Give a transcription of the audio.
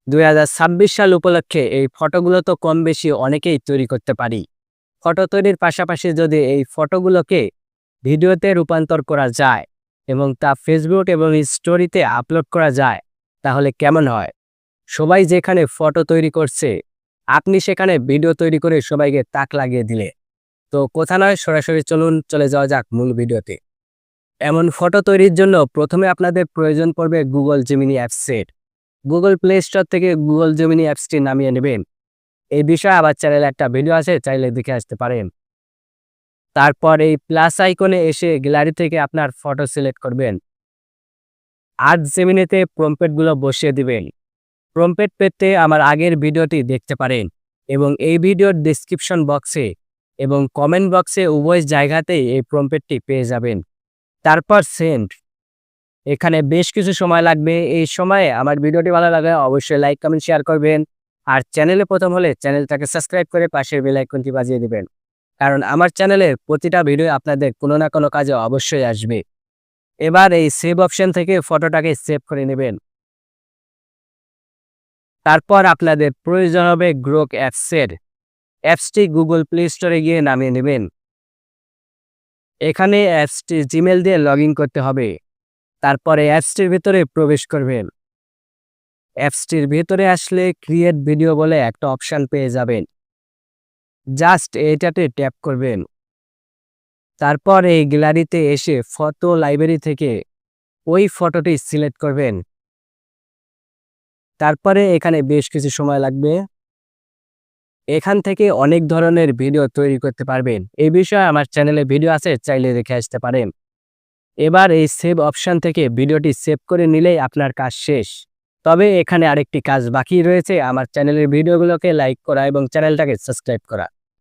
2026 সাল উপলক্ষে এই ফটোগুলো তো কম বেশি অনেকেই তৈরি করতে পারি। ফটো তৈরির পাশাপাশি যদি এই ফটোগুলোকে ভিডিওতে রূপান্তর করা যায় এবং তা ফেসবুক এবং স্টোরিতে আপলোড করা যায়, তাহলে কেমন হয়? সবাই যেখানে ফটো তৈরি করছে, আপনি সেখানে ভিডিও তৈরি করে সবাইকে তাক লাগিয়ে দিলে। তো কথা নয়, সরাসরি চলে যাওয়া যাক মূল ভিডিওতে। এমন ফটো তৈরির জন্য প্রথমে আপনাদের প্রয়োজন পড়বে গুগল জেমিনি অ্যাপসের। গুগল প্লে স্টোর থেকে গুগল জেমিনি অ্যাপসটি নামিয়ে নেবেন। এই বিষয়ে আমার চ্যানেলে একটা ভিডিও আছে, চাইলে দেখে আসতে পারেন। তারপর এই প্লাস আইকনে এসে গ্যালারি থেকে আপনার ফটো সিলেক্ট করবেন। আর জেমিনিতে প্রম্পটগুলো বসিয়ে দিবেন। প্রম্পট পেতে আমার আগের ভিডিওটি দেখতে পারেন এবং এই ভিডিওর ডেসক্রিপশন বক্সে এবং কমেন্ট বক্সে উভয় জায়গাতেই এই প্রম্পটটি পেয়ে যাবেন। তারপর সেন্ড। এখানে বেশ কিছু সময় লাগবে। এই সময়ে আমার ভিডিওটি ভালো লাগলে অবশ্যই লাইক, কমেন্ট, শেয়ার করবেন। আর চ্যানেলে প্রথম হলে চ্যানেলটাকে সাবস্ক্রাইব করে পাশের বেল আইকনটি বাজিয়ে দিবেন, কারণ আমার চ্যানেলের প্রতিটা ভিডিও আপনাদের কোনো না কোনো কাজে অবশ্যই আসবে। এবার এই সেভ অপশন থেকে ফটোটাকে সেভ করে নেবেন। তারপর আপনাদের প্রয়োজন হবে গ্রোক অ্যাপসের। অ্যাপসটি গুগল প্লে স্টোরে গিয়ে নামিয়ে নেবেন। এখানে অ্যাপসটি জিমেল দিয়ে লগ ইন করতে হবে। তারপরে অ্যাপসটির ভিতরে প্রবেশ করবেন। অ্যাপসটির ভেতরে আসলে ক্রিয়েট ভিডিও বলে একটা অপশান পেয়ে যাবেন। জাস্ট এটাতে ট্যাপ করবেন। তারপর এই গ্যালারিতে এসে ফটো লাইব্রেরি থেকে ওই ফটোটি সিলেক্ট করবেন। তারপরে এখানে বেশ কিছু সময় লাগবে। এখান থেকে অনেক ধরনের ভিডিও তৈরি করতে পারবেন। এই বিষয়ে আমার চ্যানেলে ভিডিও আছে, চাইলে দেখে আসতে পারেন। এবার এই সেভ অপশান থেকে ভিডিওটি সেভ করে নিলেই আপনার কাজ শেষ। তবে এখানে আরেকটি কাজ বাকি রয়েছে, আমার চ্যানেলের ভিডিওগুলোকে লাইক করা এবং চ্যানেলটাকে সাবস্ক্রাইব করা।